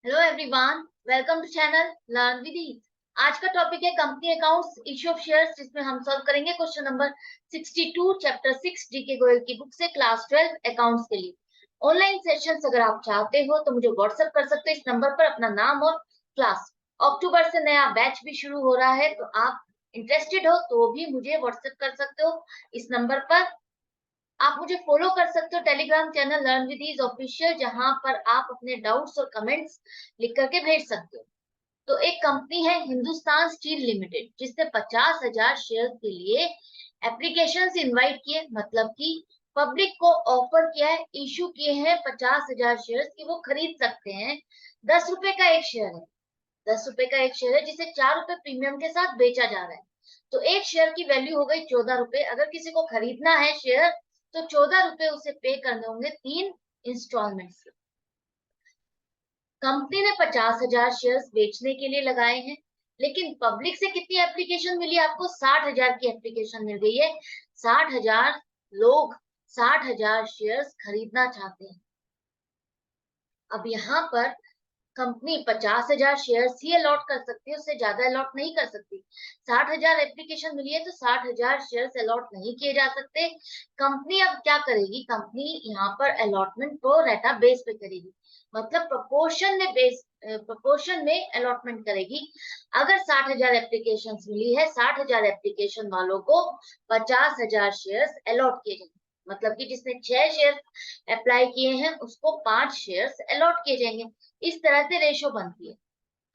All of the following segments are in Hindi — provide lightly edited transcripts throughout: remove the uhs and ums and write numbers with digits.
Hello everyone, welcome to channel learn with ease. आज का टॉपिक है company accounts, issue of shares, जिसमें हम सॉल्व करेंगे question number 62 chapter 6 DK Goyal की बुक से क्लास 12 अकाउंट्स के लिए। ऑनलाइन सेशंस अगर आप चाहते हो तो मुझे व्हाट्सएप कर सकते हो इस नंबर पर अपना नाम और क्लास। अक्टूबर से नया बैच भी शुरू हो रहा है, तो आप इंटरेस्टेड हो तो भी मुझे व्हाट्सएप कर सकते हो इस नंबर पर। आप मुझे फॉलो कर सकते हो Telegram channel learn with ease official, जहां पर आप अपने डाउट्स और कमेंट्स लिख करके भेज सकते हो। तो एक कंपनी है हिंदुस्तान स्टील लिमिटेड, जिसने 50,000 शेयर के लिए एप्लीकेशन इनवाइट किए, मतलब कि पब्लिक को ऑफर किया है, इशू किए हैं 50,000 शेयर की वो खरीद सकते हैं। 10 रुपए का एक शेयर है। 10 रुपए का एक शेयर है जिसे 4 रुपए प्रीमियम के साथ बेचा जा रहा है। तो एक शेयर की वैल्यू हो गई 14 रुपए। अगर किसी को खरीदना है शेयर तो 14 रुपए उसे पे करने होंगे 3 इंस्टॉलमेंट। कंपनी ने 50,000 शेयर्स बेचने के लिए लगाए हैं, लेकिन पब्लिक से कितनी एप्लीकेशन मिली आपको? 60,000 की एप्लीकेशन मिल गई है। 60,000 लोग 60,000 शेयर्स खरीदना चाहते हैं। अब यहाँ पर कंपनी 50,000 शेयर्स ही अलॉट कर सकती है, उससे ज्यादा अलॉट नहीं कर सकती। 60,000 एप्लीकेशन मिली है तो 60,000 शेयर्स अलॉट नहीं किए जा सकते। कंपनी अब क्या करेगी? कंपनी यहाँ पर अलॉटमेंट को रेटा बेस पे करेगी, मतलब प्रोपोर्शन में अलॉटमेंट करेगी। अगर 60,000 एप्लीकेशन मिली है, 60,000 एप्लीकेशन वालों को 50,000 शेयर्स अलॉट किए जाएंगे, मतलब कि जिसने 6 शेयर अप्लाई किए हैं उसको 5 शेयर्स अलॉट किए जाएंगे। इस तरह से रेशो बनती है।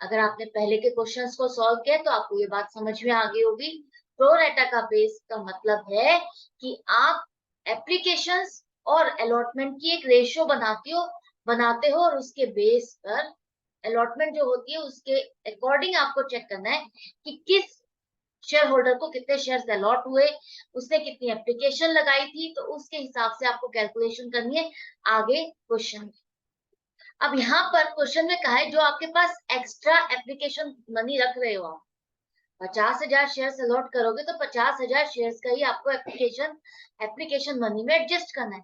अगर आपने पहले के क्वेश्चंस को सॉल्व किया तो आपको ये बात समझ में आ गई होगी। प्रो रेटा का बेस का मतलब है कि आप एप्लीकेशंस और अलॉटमेंट की एक रेशियो बनाते हो और उसके बेस पर अलॉटमेंट जो होती है उसके अकॉर्डिंग आपको चेक करना है कि किस शेयर होल्डर को कितने शेयर्स अलॉट हुए, उसने कितनी एप्लीकेशन लगाई थी, तो उसके हिसाब से आपको कैलकुलेशन करनी है आगे क्वेश्चन। अब यहाँ पर क्वेश्चन में कहा है जो आपके पास एक्स्ट्रा एप्लीकेशन मनी रख रहे हो आप, 50,000 शेयर अलॉट करोगे तो 50,000 शेयर का ही आपको एप्लीकेशन मनी में एडजस्ट करना है।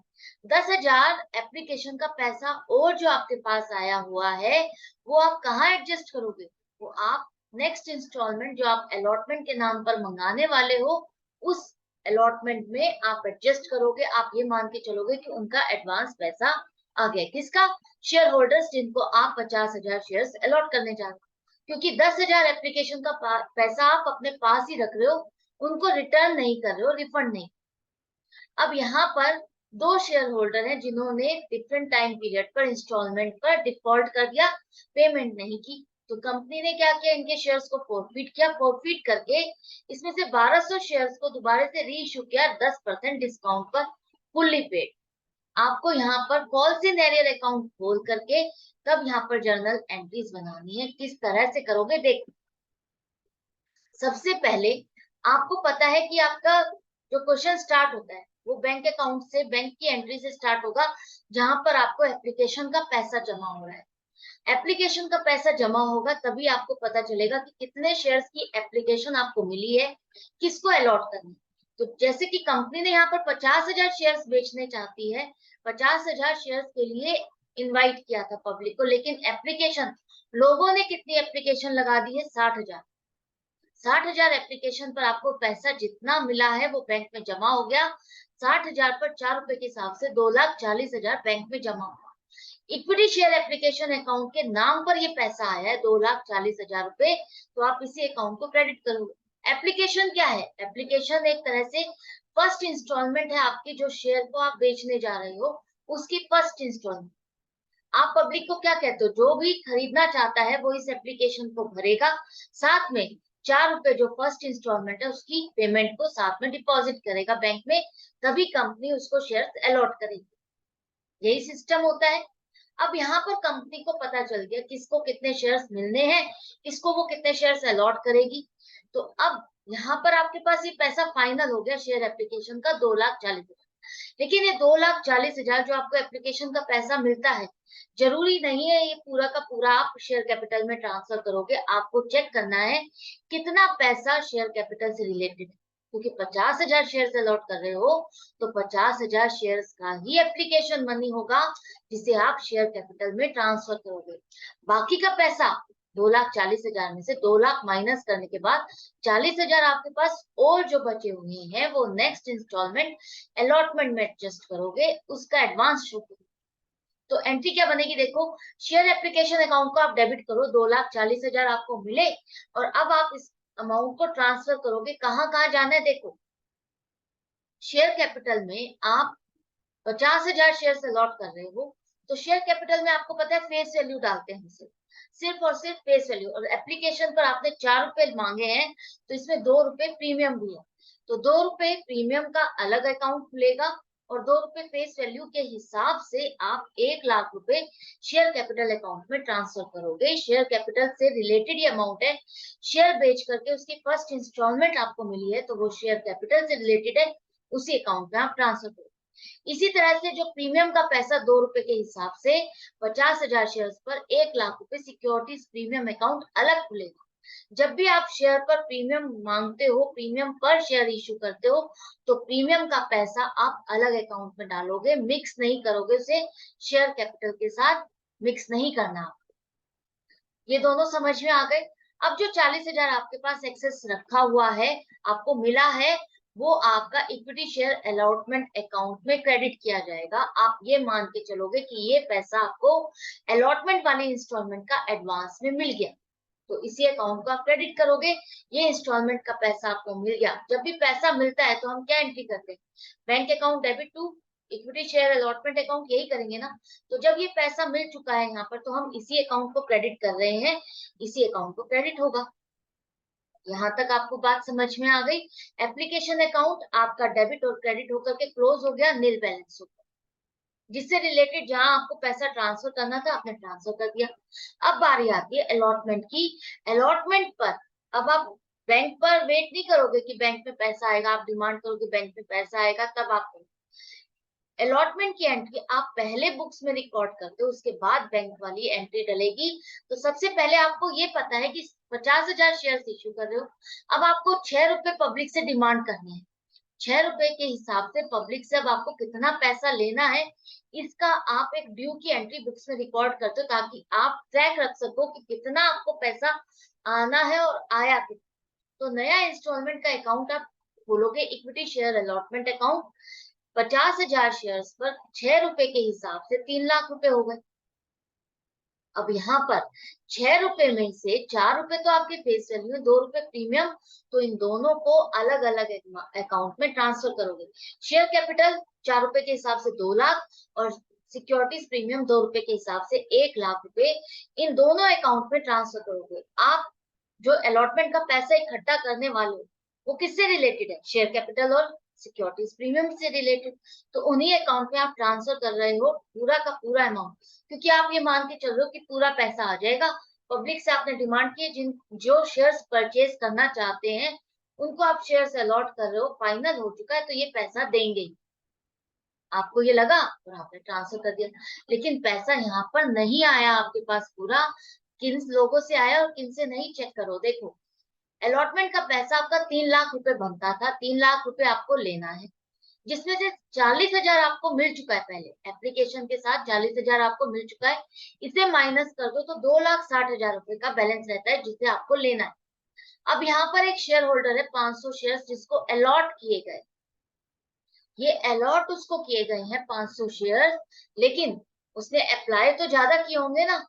10,000 एप्लीकेशन का पैसा और जो आपके पास आया हुआ है वो आप कहाँ एडजस्ट करोगे? वो आप नेक्स्ट इंस्टॉलमेंट जो आप अलॉटमेंट के नाम पर मंगाने वाले हो उस अलॉटमेंट में आप एडजस्ट करोगे। आप ये मान के चलोगे कि उनका एडवांस पैसा आ गया। किसका? शेयर होल्डर्स जिनको आप 50,000 शेयर अलॉट करने जा रहे हो, क्योंकि 10,000 एप्लीकेशन का पैसा आप अपने पास ही रख रहे हो, उनको रिटर्न नहीं कर रहे हो, रिफंड नहीं। अब यहाँ पर दो शेयर होल्डर हैं जिन्होंने डिफरेंट टाइम पीरियड पर इंस्टॉलमेंट पर डिफॉल्ट कर दिया, पेमेंट नहीं की। तो कंपनी ने क्या किया? इनके शेयर्स को फोरफिट किया। फोरफिट करके इसमें से 1200 शेयर्स को दोबारा से री इशू किया 10% डिस्काउंट पर, फुल्ली पेड। आपको यहाँ पर कॉल सिनेरियर अकाउंट खोल करके तब यहाँ पर जर्नल एंट्रीज बनानी है। किस तरह से करोगे देखो। सबसे पहले आपको पता है कि आपका जो क्वेश्चन स्टार्ट होता है वो बैंक अकाउंट से, बैंक की एंट्री से स्टार्ट होगा, जहां पर आपको एप्लीकेशन का पैसा जमा हो रहा है। एप्लीकेशन का पैसा जमा होगा तभी आपको पता चलेगा कि कितने शेयर्स की एप्लीकेशन आपको मिली है, किसको अलॉट करनी है। तो जैसे कि कंपनी ने यहाँ पर 50,000 शेयर्स बेचने चाहती है, 50,000 शेयर्स के लिए इनवाइट किया था पब्लिक को, लेकिन एप्लीकेशन लोगों ने कितनी एप्लीकेशन लगा दी है? 60,000। 60,000 एप्लीकेशन पर आपको पैसा जितना मिला है वो बैंक में जमा हो गया। 60,000 पर 4 रुपए के हिसाब से 2,40,000 बैंक में जमा हुआ। इक्विटी शेयर एप्लीकेशन अकाउंट के नाम पर ये पैसा आया है 2,40,000 रुपए, तो आप इसी अकाउंट को क्रेडिट करोगे। एप्लीकेशन क्या है? एप्लीकेशन एक तरह से फर्स्ट इंस्टॉलमेंट है आपकी, जो शेयर को आप बेचने जा रहे हो उसकी फर्स्ट इंस्टॉलमेंट। आप पब्लिक को क्या कहते हो? जो भी खरीदना चाहता है वो इस एप्लीकेशन को भरेगा, साथ में 4 रुपए जो फर्स्ट इंस्टॉलमेंट है उसकी पेमेंट को साथ में डिपॉजिट करेगा बैंक में, तभी कंपनी उसको शेयर अलॉट करेगी। यही सिस्टम होता है। अब यहाँ पर कंपनी को पता चल गया किसको कितने शेयर्स मिलने हैं, किसको वो कितने शेयर्स अलॉट करेगी। तो अब यहाँ पर आपके पास ये पैसा फाइनल हो गया शेयर एप्लीकेशन का 2,40,000। लेकिन ये 2,40,000 जो आपको एप्लीकेशन का पैसा मिलता है, जरूरी नहीं है ये पूरा का पूरा आप शेयर कैपिटल में ट्रांसफर करोगे। आपको चेक करना है कितना पैसा शेयर कैपिटल से रिलेटेड है, क्योंकि 50,000 शेयर अलॉट कर रहे हो तो 50,000 शेयर्स का ही एप्लीकेशन मनी होगा जिसे आप शेयर कैपिटल में ट्रांसफर करोगे। बाकी का पैसा 2,40,000 में से 2 लाख माइनस करने के बाद 40,000 आपके पास और जो बचे हुए हैं वो नेक्स्ट इंस्टॉलमेंट अलॉटमेंट में एडजस्ट करोगे, उसका एडवांस शो करोगे। तो एंट्री क्या बनेगी, देखो शेयर एप्लीकेशन अकाउंट को आप डेबिट करो, 2,40,000 आपको मिले और अब आप इस अमाउंट को ट्रांसफर करोगे। कहाँ कहाँ जाना है, देखो शेयर कैपिटल में आप 50,000 शेयर अलॉट कर रहे हो तो शेयर कैपिटल में आपको पता है फेस वैल्यू डालते हैं सिर्फ और सिर्फ फेस वैल्यू। और एप्लीकेशन पर आपने 4 रुपए मांगे हैं तो इसमें 2 रुपए प्रीमियम भी है, तो 2 रुपए प्रीमियम का अलग अकाउंट खुलेगा और 2 रुपए फेस वैल्यू के हिसाब से आप 1 लाख रुपए शेयर कैपिटल अकाउंट में ट्रांसफर करोगे। शेयर कैपिटल से रिलेटेड ये अमाउंट है, शेयर बेच करके उसकी फर्स्ट इंस्टॉलमेंट आपको मिली है तो वो शेयर कैपिटल से रिलेटेड है, उसी अकाउंट में आप ट्रांसफर करोगे। इसी तरह से जो प्रीमियम का पैसा 2 रुपए के हिसाब से 50,000 शेयर पर 1 लाख रुपए सिक्योरिटीज प्रीमियम अकाउंट अलग खुलेगा। जब भी आप शेयर पर प्रीमियम मांगते हो, प्रीमियम पर शेयर इश्यू करते हो तो प्रीमियम का पैसा आप अलग अकाउंट में डालोगे, मिक्स नहीं करोगे, उसे शेयर कैपिटल के साथ मिक्स नहीं करना आपको। ये दोनों समझ में आ गए। अब जो 40,000 आपके पास एक्सेस रखा हुआ है, आपको मिला है, वो आपका इक्विटी शेयर अलॉटमेंट अकाउंट में क्रेडिट किया जाएगा। आप ये मान के चलोगे कि ये पैसा आपको अलॉटमेंट वाली इंस्टॉलमेंट का एडवांस में मिल गया, तो इसी अकाउंट को आप क्रेडिट करोगे। ये इंस्टॉलमेंट का पैसा आपको मिल गया। जब भी पैसा मिलता है तो हम क्या एंट्री करते हैं, bank account debit to equity share allotment account, यही करेंगे ना। तो जब ये पैसा मिल चुका है यहाँ पर तो हम इसी अकाउंट को क्रेडिट कर रहे हैं, इसी अकाउंट को क्रेडिट होगा। यहाँ तक आपको बात समझ में आ गई। एप्लीकेशन अकाउंट आपका डेबिट और क्रेडिट होकर के क्लोज हो गया, नील बैलेंस हो गया, जिससे रिलेटेड जहां आपको पैसा ट्रांसफर करना था आपने ट्रांसफर कर दिया। अब बारी आती है अलॉटमेंट की। अलॉटमेंट पर अब आप बैंक पर वेट नहीं करोगे कि बैंक में पैसा आएगा, आप डिमांड करोगे बैंक में पैसा आएगा तब आप अलॉटमेंट की एंट्री आप पहले बुक्स में रिकॉर्ड करते हो, उसके बाद बैंक वाली एंट्री डलेगी। तो सबसे पहले आपको ये पता है कि 50,000 शेयर इश्यू कर रहे हो, अब आपको 6 रुपए पब्लिक से डिमांड करने हैं। 6 रुपए के हिसाब से पब्लिक से अब आपको कितना पैसा लेना है, इसका आप एक ड्यू की एंट्री बुक्स में रिकॉर्ड करते हो ताकि आप ट्रैक रख सको कि कितना आपको पैसा आना है और आया कितना। तो नया इंस्टॉलमेंट का अकाउंट आप खोलोगे, equity share allotment account. 50,000 share पर 6 रुपए के हिसाब से 3 लाख रुपए हो गए। अब यहाँ पर 6 रुपए में से 4 रुपए तो आपके फेस वैल्यू है, 2 रुपए प्रीमियम, तो इन दोनों को अलग अलग अकाउंट में ट्रांसफर करोगे। शेयर कैपिटल 4 रुपए के हिसाब से 2 लाख और सिक्योरिटीज प्रीमियम 2 रुपए के हिसाब से 1 लाख रुपए इन दोनों अकाउंट में ट्रांसफर करोगे। आप जो अलॉटमेंट का पैसा इकट्ठा करने वाले हो वो किससे रिलेटेड है, शेयर कैपिटल और सिक्योरिटीज प्रीमियम से रिलेटेड, तो उन्हीं अकाउंट में आप ट्रांसफर कर रहे हो पूरा का पूरा अमाउंट, क्योंकि आप ये मान के चल रहे हो कि पूरा पैसा आ जाएगा। पब्लिक से आपने डिमांड की, जिन जो शेयर्स परचेज करना चाहते हैं उनको आप शेयर्स अलॉट कर रहे हो, फाइनल हो चुका है तो ये पैसा देंगे। आपको ये लगा और आपने ट्रांसफर कर दिया, लेकिन पैसा यहाँ पर नहीं आया आपके पास पूरा, किन लोगों से आया और किन से नहीं, चेक करो। देखो अलॉटमेंट का पैसा आपका 3 लाख रुपए बनता था, 3 लाख रुपए आपको लेना है, जिसमें से 40,000 आपको मिल चुका है, पहले एप्लीकेशन के साथ 40,000 आपको मिल चुका है। इसे माइनस कर दो तो 2,60,000 रुपए का बैलेंस रहता है जिसे आपको लेना है। अब यहाँ पर एक शेयर होल्डर है 500 शेयर जिसको अलॉट किए गए, ये अलॉट उसको किए गए हैं 500 शेयर, लेकिन उसने अप्लाई तो ज्यादा किए होंगे ना,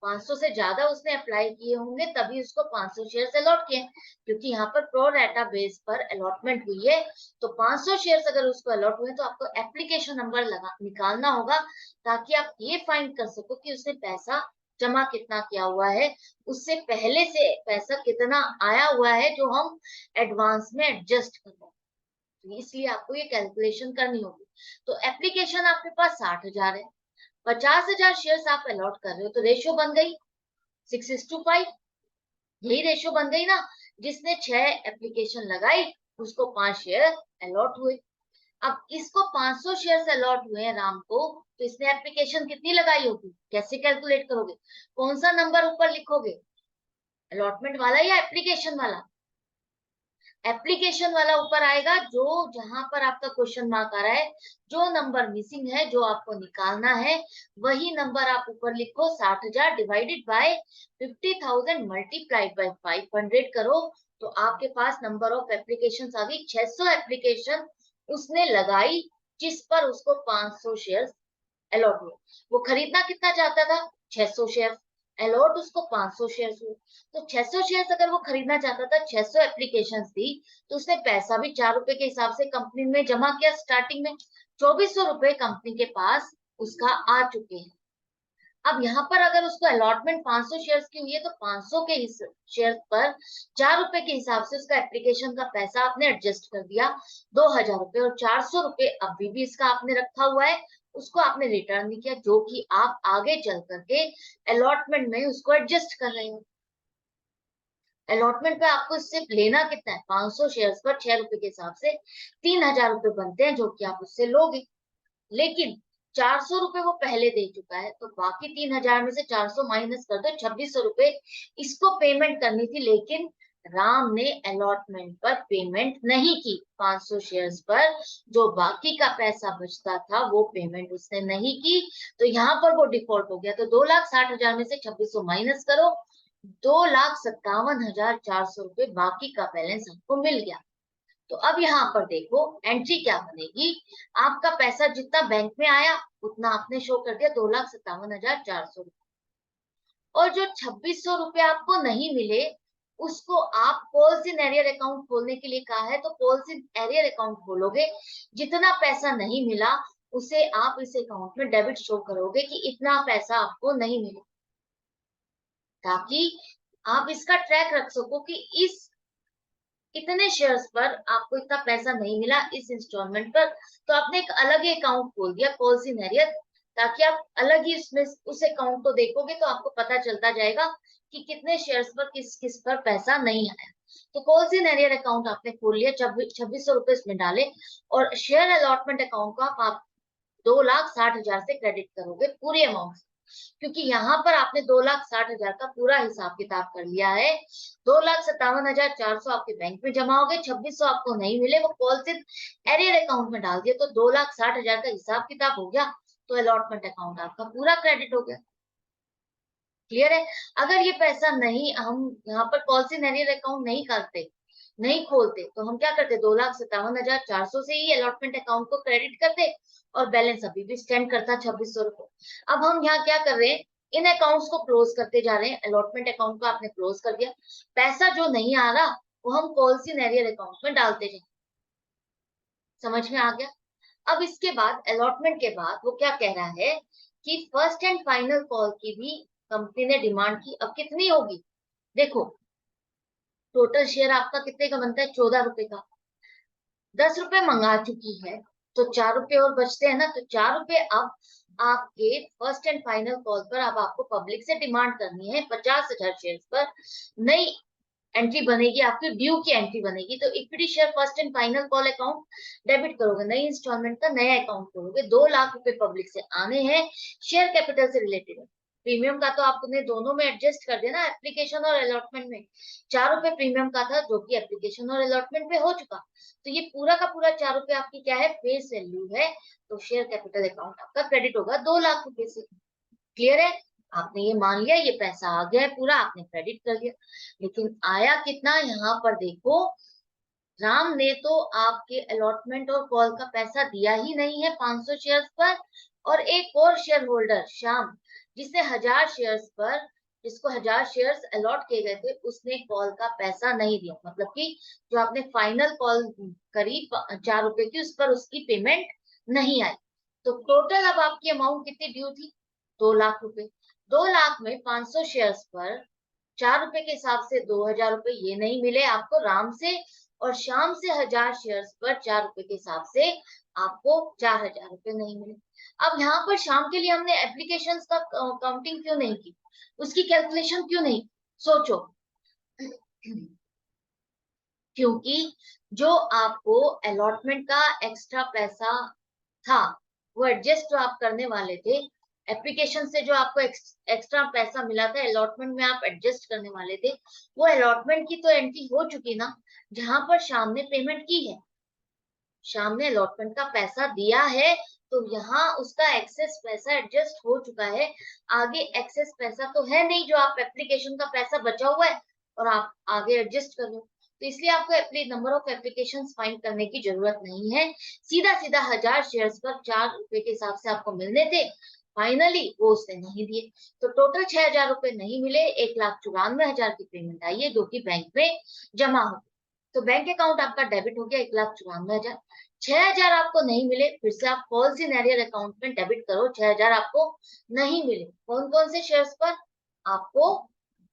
500 से ज्यादा उसने अप्लाई किए होंगे तभी उसको 500 शेयर्स अलॉट किए, क्योंकि यहाँ पर प्रो रेटा बेस पर अलॉटमेंट हुई है। तो 500 शेयर्स अगर उसको अलॉट हुए तो आपको एप्लीकेशन नंबर लगा निकालना होगा ताकि आप ये फाइंड कर सको कि उसने पैसा जमा कितना किया हुआ है, उससे पहले से पैसा कितना आया हुआ है जो हम एडवांस में एडजस्ट कर रहे हैं। तो इसलिए आपको ये कैलकुलेशन करनी होगी। तो एप्लीकेशन आपके पास 60,000 है, 50,000 शेयर्स आप अलॉट कर रहे हो तो रेशियो बन गई 6:5, यही रेशियो बन गई ना। जिसने 6 एप्लीकेशन लगाई उसको 5 शेयर अलॉट हुए। अब इसको 500 शेयर अलॉट हुए हैं राम को, तो इसने एप्लीकेशन कितनी लगाई होगी, कैसे कैलकुलेट करोगे, कौन सा नंबर ऊपर लिखोगे, अलॉटमेंट वाला या एप्लीकेशन वाला। एप्लीकेशन वाला ऊपर आएगा, जो जहां पर आपका क्वेश्चन मार्क आ रहा है, जो नंबर मिसिंग है, जो आपको निकालना है, वही नंबर आप ऊपर लिखो। 60,000 डिवाइडेड बाय 50,000 मल्टीप्लाइड बाय 500 करो, तो आपके पास नंबर ऑफ एप्लीकेशन आ गई 600 एप्लीकेशन उसने लगाई, जिस पर उसको 500 शेयर अलॉट हुए। वो खरीदना कितना चाहता था? 600 शेयर। अलॉट उसको 500 शेयर हुए। तो 600 शेयर अगर वो खरीदना चाहता था, 600 एप्लीकेशन थी, तो उसने पैसा भी 4 रुपए के हिसाब से कंपनी में जमा किया। स्टार्टिंग में 2400 रुपए कंपनी के पास उसका आ चुके हैं। अब यहाँ पर अगर उसको अलॉटमेंट 500 शेयर्स की हुई है, तो 500 के शेयर पर 4 रुपए के हिसाब से उसका एप्लीकेशन का पैसा आपने एडजस्ट कर दिया 2,000 रुपए, और 400 रुपए अभी भी इसका आपने रखा हुआ है, उसको आपने रिटर्न नहीं किया, जो कि आप आगे चल करके अलॉटमेंट में उसको एडजस्ट कर रहे हो। अलॉटमेंट पे आपको सिर्फ लेना कितना है? 500 शेयर्स पर 6 रुपए के हिसाब से 3,000 रुपए बनते हैं, जो कि आप उससे लोगे। लेकिन 400 रुपए वो पहले दे चुका है, तो बाकी 3,000 में से 400 माइनस कर दो, 2,600 रुपए इसको पेमेंट करनी थी। लेकिन राम ने अलॉटमेंट पर पेमेंट नहीं की। 500 शेयर्स पर जो बाकी का पैसा बचता था, वो पेमेंट उसने नहीं की, तो यहाँ पर वो डिफॉल्ट हो गया। तो 2,60,000 में से 2,600 माइनस करो, 2,57,400 रुपए बाकी का बैलेंस आपको मिल गया। तो अब यहाँ पर देखो एंट्री क्या बनेगी। आपका पैसा जितना बैंक में आया उतना आपने शो कर दिया, 2,57,400 रुपए। और जो 2,600 रुपए आपको नहीं मिले, उसको आप कॉल्स इन एरियर अकाउंट खोलने के लिए कहा है, तो कॉल्स इन एरियर अकाउंट खोलोगे। जितना पैसा नहीं मिला उसे आप इस अकाउंट में डेबिट शो करोगे कि इतना पैसा आपको नहीं मिला, ताकि आप इसका ट्रैक रख सको कि इस इतने शेयर्स पर आपको इतना पैसा नहीं मिला इस इंस्टॉलमेंट पर। तो आपने एक अलग ही अकाउंट खोल दिया, कॉल्स इन एरियर, ताकि आप अलग ही उसमें उस अकाउंट को देखोगे, तो आपको पता चलता जाएगा कि कितने शेयर्स पर किस किस पर पैसा नहीं आया। तो कॉल्स इन एरियर अकाउंट आपने खोल लिया, 2,600 रुपए इसमें डाले, और शेयर अलॉटमेंट अकाउंट को आप 2,60,000 से क्रेडिट करोगे पूरे अमाउंट, क्योंकि यहाँ पर आपने 2,60,000 का पूरा हिसाब किताब कर लिया है। 2,57,400 आपके बैंक में जमा हो गए, 2,600 आपको नहीं मिले, वो कॉल सिर्फ एरियर अकाउंट में डाल दिए, तो 2,60,000 का हिसाब किताब हो गया, तो अलॉटमेंट अकाउंट आपका पूरा क्रेडिट हो गया। क्लियर है? अगर ये पैसा नहीं, हम यहाँ पर कॉल इन एरियर अकाउंट नहीं करते, नहीं खोलते, तो हम क्या करते? 2,57,400 से ही अलॉटमेंट अकाउंट को क्रेडिट करते, और बैलेंस अभी भी स्टैंड करता 2,600 रुपए। अब हम यहाँ क्या कर रहे हैं? इन अकाउंट्स को क्लोज करते जा रहे हैं। अलॉटमेंट अकाउंट को आपने क्लोज कर दिया, पैसा जो नहीं आ रहा वो हम कॉल इन एरियर अकाउंट में डालते जाए। समझ में आ गया? अब इसके बाद अलॉटमेंट के बाद वो क्या कह रहा है कि फर्स्ट एंड फाइनल कॉल की भी कंपनी ने डिमांड की। अब कितनी होगी? देखो, टोटल शेयर आपका कितने का बनता है? 14 रुपए का। 10 रुपए मंगा चुकी है, तो 4 रुपए और बचते हैं ना, तो 4 रुपए अब आपके फर्स्ट एंड फाइनल कॉल पर अब आपको पब्लिक से डिमांड करनी है 50,000 शेयर पर। नई एंट्री बनेगी, आपकी ड्यू की एंट्री बनेगी, तो equity share first and final call account debit करोगे, नई इंस्टॉलमेंट का नया अकाउंट खोलोगे। 2 लाख रुपए पब्लिक से आने हैं, शेयर कैपिटल से रिलेटेड है। प्रीमियम का तो आपने दोनों में एडजस्ट कर दिया ना, एप्लीकेशन और अलॉटमेंट में। 4 रुपए प्रीमियम का था, जो कि एप्लीकेशन और अलॉटमेंट पे हो चुका, तो ये पूरा का पूरा 4 रुपए आपकी क्या है? फेस वैल्यू है। तो शेयर कैपिटल अकाउंट आपका क्रेडिट होगा 2 लाख रुपए से। क्लियर है? आपने ये मान लिया, ये पैसा आ गया है पूरा, आपने क्रेडिट कर दिया। लेकिन आया कितना? यहाँ पर देखो, राम ने तो आपके अलॉटमेंट और कॉल का पैसा दिया ही नहीं है 500 शेयर्स पर, और एक और शेयर होल्डर श्याम, जिसने 1,000 शेयर्स पर, जिसको 1,000 शेयर्स अलॉट किए गए थे, उसने कॉल का पैसा नहीं दिया। मतलब कि जो आपने फाइनल कॉल करी 4 रुपए की, उस पर उसकी पेमेंट नहीं आई। तो टोटल अब आपकी अमाउंट कितनी ड्यू थी? 2 लाख रुपए। 2 लाख में 500 शेयर्स पर 4 रुपए के हिसाब से 2,000 रुपए ये नहीं मिले आपको राम से, और शाम से 1,000 शेयर्स पर 4 रुपए के हिसाब से आपको 4,000 रुपए नहीं मिले। अब यहाँ पर शाम के लिए हमने एप्लीकेशंस का काउंटिंग क्यों नहीं की? उसकी कैलकुलेशन क्यों नहीं? सोचो। क्योंकि जो आपको अलॉटमेंट का एक्स्ट्रा पैसा था, वो एडजस्ट जो आप करने वाले थे, एप्लीकेशन से जो आपको एक्स्ट्रा पैसा मिला था, अलॉटमेंट में आप एडजस्ट करने वाले थे, वो अलॉटमेंट की तो एंट्री हो चुकी ना, जहां पर शाम ने पेमेंट की है, शाम ने अलॉटमेंट का पैसा दिया है, तो यहाँ उसका एक्सेस पैसा एडजस्ट हो चुका है। आगे एक्सेस पैसा तो है नहीं, जो आप एप्लीकेशन का पैसा बचा हुआ है और आप आगे एडजस्ट कर लो, तो इसलिए आपको नंबर ऑफ एप्लीकेशन फाइंड करने की जरूरत नहीं है। सीधा सीधा 1000 शेयर्स पर 4 रुपए के हिसाब से आपको मिलने थे, फाइनली वो उसने नहीं दिए, तो टोटल 6000 रुपए नहीं मिले, 1,94,000 की पेमेंट आई है, जो कि बैंक में जमा हो। तो बैंक अकाउंट आपका डेबिट हो गया 1,94,000। 6000 आपको नहीं मिले, फिर से आप कॉल सीनेरियर अकाउंट में डेबिट करो, 6000 आपको नहीं मिले। कौन कौन से शेयर्स पर? आपको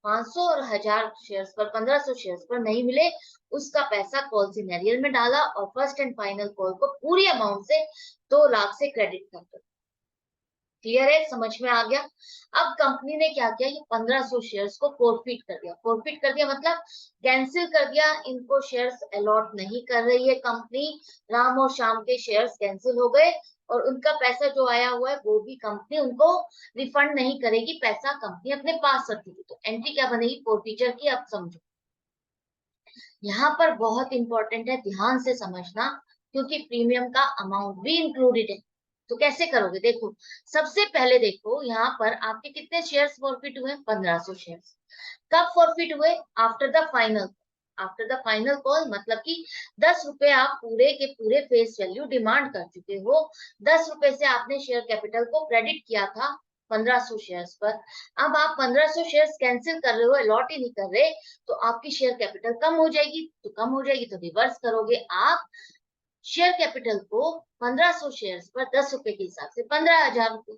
500 और 1000 शेयर्स पर, 1500 शेयर्स पर नहीं मिले, उसका पैसा कॉल सीनेरियर में डाला और फर्स्ट एंड फाइनल कॉल को पूरी अमाउंट से 2 लाख से क्रेडिट कर दो। क्लियर है, समझ में आ गया। अब कंपनी ने क्या किया, ये 1500 शेयर्स को फोरफिट कर दिया। फोरफिट कर दिया मतलब कैंसिल कर दिया, इनको शेयर्स अलॉट नहीं कर रही है कंपनी। राम और श्याम के शेयर्स कैंसिल हो गए और उनका पैसा जो आया हुआ है वो भी कंपनी उनको रिफंड नहीं करेगी, पैसा कंपनी अपने पास रखेगी। तो एंट्री क्या बनेगी फोरफीचर की, अब समझो। यहाँ पर बहुत इंपॉर्टेंट है, ध्यान से समझना, क्योंकि प्रीमियम का अमाउंट भी इंक्लूडेड है। तो कैसे करोगे, देखो सबसे पहले देखो यहाँ पर आपके कितने शेयर्स फॉरफिट हुए, 1500 शेयर्स। कब फॉरफिट हुए? After the final, after the final call, मतलब कि 10 रुपए आप पूरे के पूरे फेस वैल्यू डिमांड कर चुके हो। 10 रुपए से आपने शेयर कैपिटल को क्रेडिट किया था 1500 शेयर्स पर। अब आप 1500 शेयर्स कैंसिल कर रहे हो, अलॉट ही नहीं कर रहे, तो आपकी शेयर कैपिटल कम हो जाएगी। तो कम हो जाएगी तो रिवर्स करोगे आप, शेयर कैपिटल को 1500 शेयर्स पर 10 रुपए के हिसाब से 15,000 रुपए।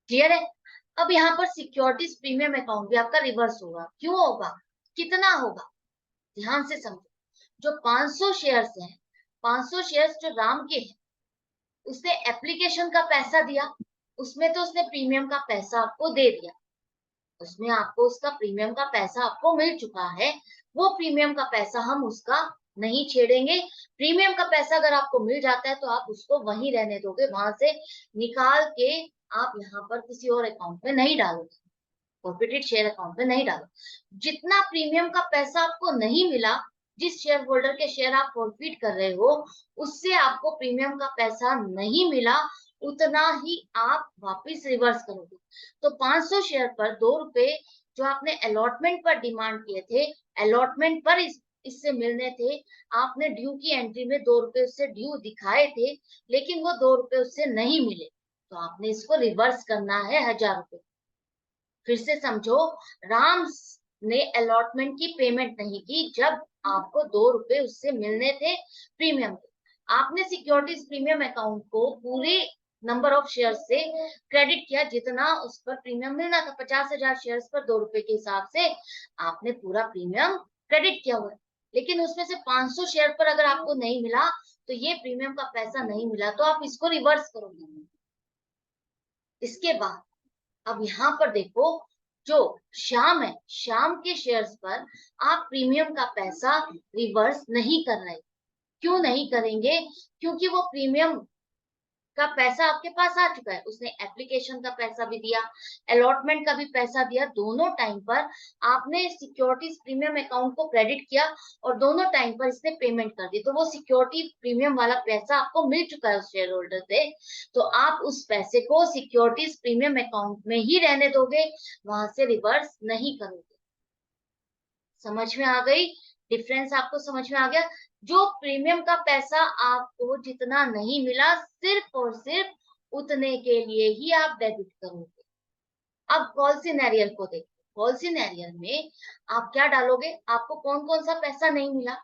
क्लियर है। अब यहाँ पर सिक्योरिटीज प्रीमियम अकाउंट भी आपका रिवर्स होगा। क्यों होगा, कितना होगा, ध्यान से समझो। जो 500 शेयर्स हैं, 500 शेयर्स जो राम के हैं, उसने एप्लीकेशन का पैसा दिया, उसमें तो उसने प्रीमियम का पैसा आपको दे दिया, उसमें आपको उसका प्रीमियम का पैसा आपको मिल चुका है। वो प्रीमियम का पैसा हम उसका नहीं छेड़ेंगे। प्रीमियम का पैसा अगर आपको मिल जाता है तो आप उसको वहीं रहने दोगे, वहां से निकाल के आप यहाँ पर किसी और अकाउंट में नहीं डालोगे, फॉरफिटेड शेयर अकाउंट में नहीं डालो। जितना प्रीमियम का पैसा आपको नहीं मिला, जिस शेयर होल्डर के शेयर आप फॉरफिट कर रहे हो, उससे आपको प्रीमियम का पैसा नहीं मिला, उतना ही आप वापस रिवर्स करोगे। तो 500 शेयर पर 2 रुपए जो आपने अलॉटमेंट पर डिमांड किए थे, अलॉटमेंट पर इससे मिलने थे, आपने ड्यू की एंट्री में 2 रुपए उससे ड्यू दिखाए थे, लेकिन वो 2 रुपए उससे नहीं मिले, तो आपने इसको रिवर्स करना है 1000 रुपए। फिर से समझो, राम ने अलॉटमेंट की पेमेंट नहीं की जब आपको 2 रुपए उससे मिलने थे प्रीमियम के। आपने सिक्योरिटीज प्रीमियम अकाउंट को पूरे नंबर ऑफ शेयर से क्रेडिट किया, जितना उस पर प्रीमियम मिलना था। 50,000 शेयर्स पर 2 रुपए के हिसाब से आपने पूरा प्रीमियम क्रेडिट किया हुआ है, लेकिन उसमें से 500 शेयर पर अगर आपको नहीं मिला, तो ये प्रीमियम का पैसा नहीं मिला, तो आप इसको रिवर्स करोगे। इसके बाद अब यहाँ पर देखो, जो श्याम है, श्याम के शेयर्स पर आप प्रीमियम का पैसा रिवर्स नहीं कर रहे। क्यों नहीं करेंगे? क्योंकि वो प्रीमियम का पैसा आपके पास आ चुका है, उसने एप्लीकेशन का पैसा भी दिया, अलॉटमेंट का भी पैसा दिया, दोनों टाइम पर आपने सिक्योरिटीज प्रीमियम अकाउंट को क्रेडिट किया और दोनों टाइम पर इसने पेमेंट कर दी, तो वो सिक्योरिटी प्रीमियम वाला पैसा आपको मिल चुका है उस शेयर होल्डर से, तो आप उस पैसे को सिक्योरिटीज प्रीमियम अकाउंट में ही रहने दोगे, वहां से रिवर्स नहीं करोगे। समझ में आ गई डिफरेंस, आपको समझ में आ गया। जो प्रीमियम का पैसा आपको जितना नहीं मिला, सिर्फ और सिर्फ उतने के लिए ही आप डेबिट करोगे। अब कॉल सिनेरियर को देखो, कॉल सिनेरियर में आप क्या डालोगे, आपको कौन कौन सा पैसा नहीं मिला।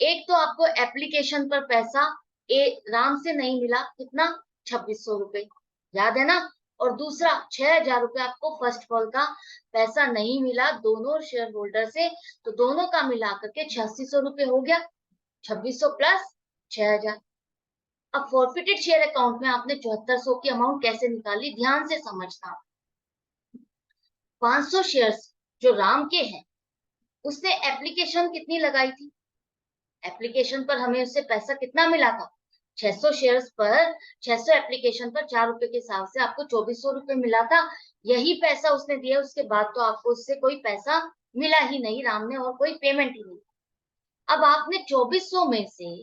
एक तो आपको एप्लीकेशन पर पैसा राम से नहीं मिला, कितना, 2600 रुपए, याद है ना। और दूसरा 6000 रुपए आपको फर्स्ट कॉल का पैसा नहीं मिला दोनों शेयर होल्डर से, तो दोनों का मिलाकर के 8600 रुपए हो गया, 2600 प्लस 6000। अब फॉरफिटेड शेयर अकाउंट में आपने 7400 की अमाउंट कैसे निकाली, ध्यान से समझना। 500 शेयर्स जो राम के हैं, उसने एप्लीकेशन कितनी लगाई थी, एप्लीकेशन पर हमें उससे पैसा कितना मिला था, 600 शेयर्स पर 600 एप्लीकेशन पर 4 रुपए के हिसाब से आपको 2400 रुपए मिला था। यही पैसा उसने दिया, उसके बाद तो आपको उससे कोई पैसा मिला ही नहीं, राम ने, और कोई पेमेंट ही नहीं। अब आपने 2400 में से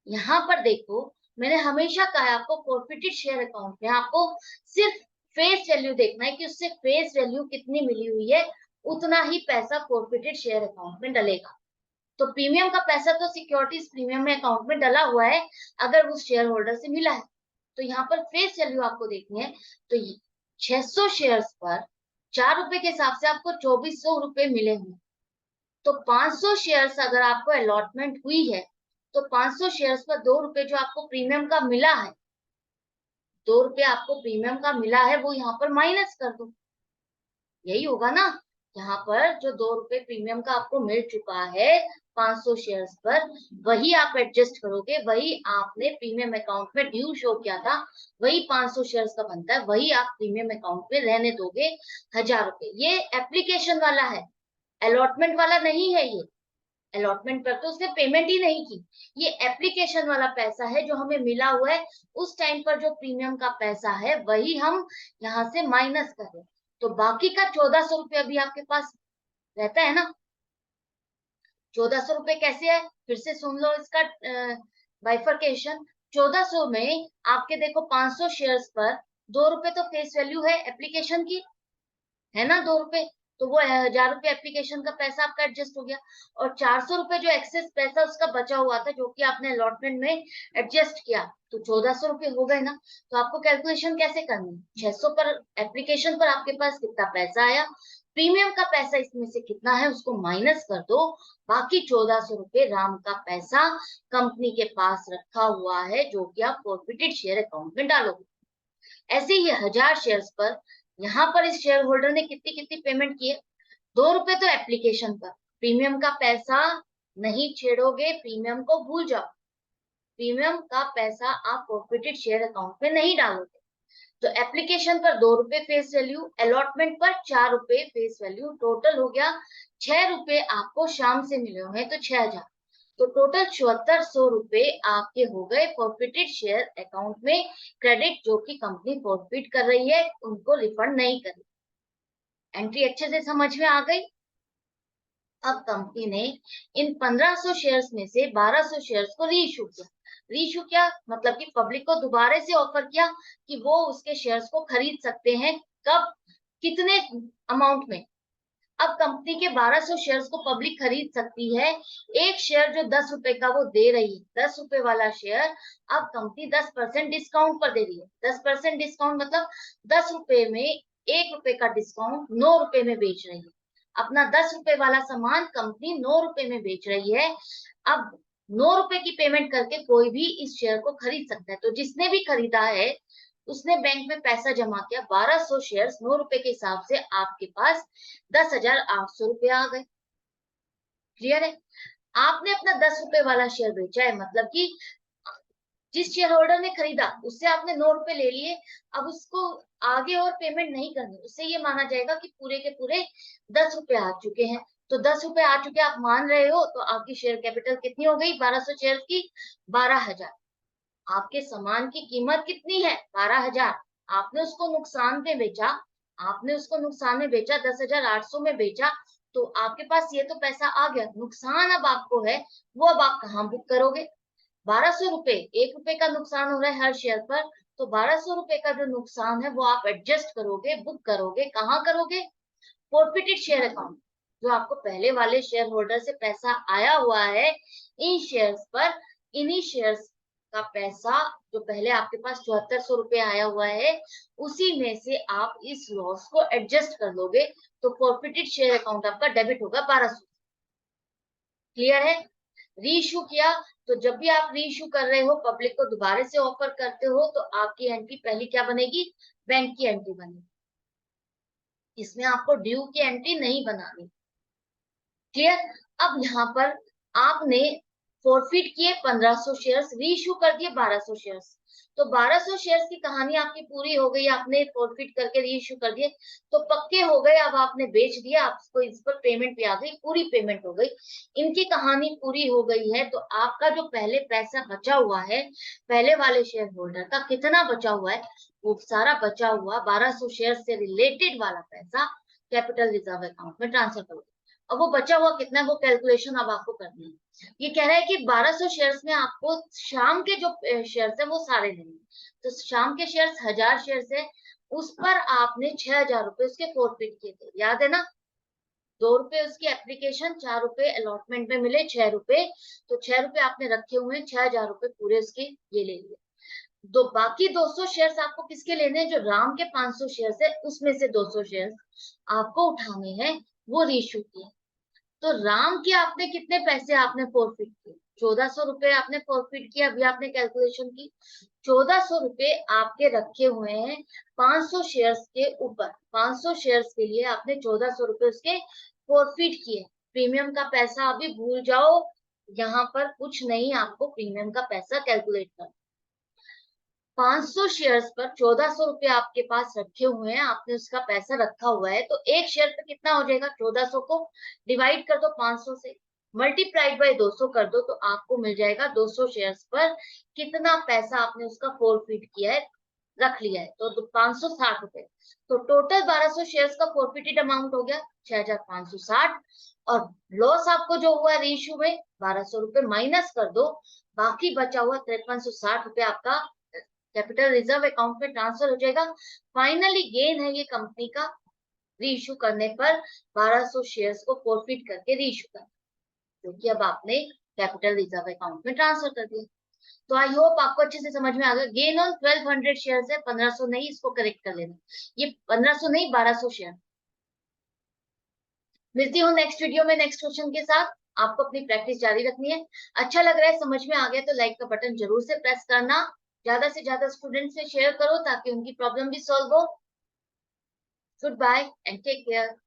यहाँ पर देखो, मैंने हमेशा कहा है आपको फॉरफिटेड शेयर अकाउंट में आपको सिर्फ फेस वैल्यू देखना है कि उससे फेस वैल्यू कितनी मिली हुई है, उतना ही पैसा फॉरफिटेड शेयर अकाउंट में डलेगा। तो प्रीमियम का पैसा तो सिक्योरिटीज प्रीमियम में अकाउंट में डला हुआ है अगर उस शेयर होल्डर से मिला है। तो यहाँ पर फेस वैल्यू आपको देखनी है। तो 600 शेयर्स पर 4 रुपए के हिसाब से आपको 2400 रुपए मिले हुए। तो 500 शेयर्स अगर आपको अलॉटमेंट हुई है, तो 500 शेयर्स पर 2 रुपए जो आपको प्रीमियम का मिला है, 2 रुपए आपको प्रीमियम का मिला है, वो यहाँ पर माइनस कर दो। यही होगा ना। यहाँ पर जो 2 रुपए प्रीमियम का आपको मिल चुका है 500 शेयर्स पर, वही आप एडजस्ट करोगे, वही आपने प्रीमियम अकाउंट में ड्यू शो किया था, वही 500 शेयर्स का बनता है, वही आप प्रीमियम अकाउंट में रहने दोगे 1000 रुपए। ये एप्लीकेशन वाला है, अलॉटमेंट वाला नहीं है। ये अलॉटमेंट पर तो उसने पेमेंट ही नहीं की। ये एप्लीकेशन वाला पैसा है जो हमें मिला हुआ है, उस टाइम पर जो प्रीमियम का पैसा है वही हम यहाँ से माइनस कर रहे हैं। तो बाकी का 1400 रुपये अभी आपके पास रहता है ना। 1400 रुपये कैसे है, फिर से सुन लो इसका बाइफरकेशन। 1400 में आपके देखो 500 शेयर्स पर 2 रुपए तो फेस वैल्यू है एप्लीकेशन की, है ना, 2 रुपए। तो वो 1000 रुपए एप्लीकेशन का पैसा आपका एडजस्ट हो गया, और 400 रुपए जो एक्सेस पैसा उसका बचा हुआ था जो कि आपने अलॉटमेंट में एडजस्ट किया, तो 1400 रुपए हो गए ना। तो आपको कैलकुलेशन कैसे करनी है, 600 पर एप्लीकेशन पर आपके पास कितना पैसा आया, प्रीमियम का पैसा इसमें से कितना है उसको माइनस कर दो, बाकी 1400 रुपए राम का पैसा कंपनी के पास रखा हुआ है जो कि आप फॉरफिटेड शेयर अकाउंट में डालोगे। ऐसे ही 1000 शेयर्स पर यहाँ पर इस शेयर होल्डर ने कितनी कितनी पेमेंट की है, 2 रुपए तो एप्लीकेशन पर, प्रीमियम का पैसा नहीं छेड़ोगे, प्रीमियम को भूल जाओ, प्रीमियम का पैसा आप फॉरफिटेड शेयर अकाउंट में नहीं डालोगे। तो एप्लीकेशन पर 2 रुपए फेस वैल्यू, अलॉटमेंट पर 4 रुपए फेस वैल्यू, टोटल हो गया 6 रुपए आपको शाम से मिले हुए हैं, तो 6000। तो टोटल 7400 रुपए आपके हो गए फॉरफिटेड शेयर अकाउंट में क्रेडिट, जो कि कंपनी फॉरफिट कर रही है, उनको रिफंड नहीं कर रही। एंट्री अच्छे से समझ में आ गई। अब कंपनी ने इन 1500 शेयर्स में से 1200 शेयर्स को रीइश्यू किया। रीइश्यू किया मतलब कि पब्लिक को दोबारा से ऑफर किया कि वो उसके शेयर्स को खरीद सकते हैं, कब, कितने अमाउंट में। अब कंपनी के 1200 शेयर्स को पब्लिक खरीद सकती है। एक शेयर जो 10 रुपए का वो दे रही है, 10 रुपए वाला शेयर, अब कंपनी 10% डिस्काउंट पर दे रही है। 10% डिस्काउंट मतलब 10 रुपए में 1 रुपए का डिस्काउंट 9 रुपए में बेच रही है। अपना 10 रुपए वाला सामान कंपनी 9 रुपए में बेच रही है। अब 9 रुपए की पेमेंट करके कोई भी इस शेयर को खरीद सकता है। तो जिसने भी खरीदा है उसने बैंक में पैसा जमा किया, 1200 शेयर्स 9 रुपए के हिसाब से आपके पास 10,800 रुपए आ गए। क्लियर है। आपने अपना 10 रुपए वाला शेयर बेचा है, मतलब कि जिस शेयर होल्डर ने खरीदा उससे आपने 9 रुपए ले लिए। अब उसको आगे और पेमेंट नहीं करनी, उससे ये माना जाएगा कि पूरे के पूरे 10 रुपए आ चुके हैं। तो 10 रुपए आ चुके आप मान रहे हो, तो आपकी शेयर कैपिटल कितनी हो गई 1200 शेयर की, 12,000। आपके सामान की कीमत कितनी है 12,000, आपने उसको नुकसान पे बेचा, आपने उसको नुकसान में बेचा, 10,800 में बेचा, तो आपके पास ये तो पैसा आ गया। नुकसान अब आपको है, वो अब आप कहाँ बुक करोगे। 1200 रुपए, 1 रुपए का नुकसान हो रहा है हर शेयर पर, तो 1200 रुपए का जो नुकसान है वो आप एडजस्ट करोगे, बुक करोगे, कहाँ करोगे, फॉरफिटेड शेयर अकाउंट। जो आपको पहले वाले शेयर होल्डर से पैसा आया हुआ है इन शेयर्स पर, इन्हीं शेयर्स का पैसा जो पहले आपके पास 7400 रुपए आया हुआ है, उसी में से आप इस लॉस को एडजस्ट कर लोगे। तो फॉरफिटेड शेयर अकाउंट आपका डेबिट होगा 1200। क्लियर है। रीइश्यू किया, तो जब भी आप रीइश्यू कर रहे हो, पब्लिक को दोबारा से ऑफर करते हो, तो आपकी एंट्री पहली क्या बनेगी, बैंक की एंट्री बनेगी। इसमें आपको ड्यू की एंट्री नहीं बनानी। क्लियर। अब यहाँ पर आपने फॉरफिट किए 1500 शेयर्स, रीइश्यू कर दिए 1200 शेयर्स। तो 1200 शेयर्स की कहानी आपकी पूरी हो गई, आपने फॉरफिट करके रीइश्यू कर दिए तो पक्के हो गए, अब आपने बेच दिया, आपको इस पर पेमेंट भी आ गई, पूरी पेमेंट हो गई, इनकी कहानी पूरी हो गई है। तो आपका जो पहले पैसा बचा हुआ है पहले वाले शेयर होल्डर का, कितना बचा हुआ है, वो सारा बचा हुआ 1200 शेयर से रिलेटेड वाला पैसा कैपिटल रिजर्व अकाउंट में ट्रांसफर करो। अब वो बचा हुआ कितना है वो कैलकुलेशन अब आपको करनी है। ये कह रहा है कि 1200 शेयर्स में आपको शाम के जो शेयर्स है वो सारे लेने, तो शाम के शेयर्स 1000 शेयर्स है, उस पर आपने 6000 रुपए उसके फॉरफिट किए थे, याद है ना। 2 रुपए उसकी एप्लीकेशन, 4 रुपए अलॉटमेंट में मिले, 6 रुपए, तो 6 रुपए आपने रखे हुए हैं, 6000 रुपए पूरे उसके ये ले लिए। दो बाकी 200 शेयर्स आपको किसके लेने हैं, जो राम के 500 शेयर्स है उसमें से 200 शेयर्स आपको उठाने हैं, वो रीइश्यू किए। तो राम के आपने कितने पैसे आपने फॉरफिट किए, 1400 रुपए आपने फॉरफिट किया, अभी आपने कैलकुलेशन की। 1400 रुपए आपके रखे हुए हैं 500 शेयर्स के ऊपर, 500 शेयर्स के लिए आपने 1400 रुपए उसके फॉरफिट किए। प्रीमियम का पैसा अभी भूल जाओ, यहाँ पर कुछ नहीं, आपको प्रीमियम का पैसा कैलकुलेट करना। 500 शेयर्स पर 1400 रुपए आपके पास रखे हुए हैं, आपने उसका पैसा रखा हुआ है, तो एक शेयर पे कितना हो जाएगा, 1400 को डिवाइड कर दो 500 से, मल्टीप्लाइड बाय 200 कर दो, तो आपको मिल जाएगा 200 शेयर्स पर कितना पैसा आपने उसका फॉरफिट किया है, रख लिया है, तो 560 रुपए। तो टोटल 1200 शेयर्स का फॉरफिटेड अमाउंट हो गया 6560, और लॉस आपको जो हुआ रीइश्यू में 1200 रुपए माइनस कर दो, बाकी बचा हुआ 5360 रुपए आपका कैपिटल रिजर्व अकाउंट में ट्रांसफर हो जाएगा। फाइनली गेन है ये कंपनी का रीइश्यू करने पर 1200 शेयर्स को फॉरफिट करके रीइश्यू करना, क्योंकि अब आपने कैपिटल रिजर्व अकाउंट में ट्रांसफर कर दिया। तो आई होप आपको अच्छे से समझ में आ गया। गेन ऑन 1200 शेयर्स है, 1500 नहीं, इसको करेक्ट कर लेना, ये 1500 नहीं 1200 शेयर। मिलती हूँ नेक्स्ट वीडियो में नेक्स्ट क्वेश्चन के साथ। आपको अपनी प्रैक्टिस जारी रखनी है। अच्छा लग रहा है, समझ में आ गया तो लाइक का बटन जरूर से प्रेस करना, ज्यादा से ज्यादा स्टूडेंट से शेयर करो ताकि उनकी प्रॉब्लम भी सॉल्व हो। Goodbye and take care.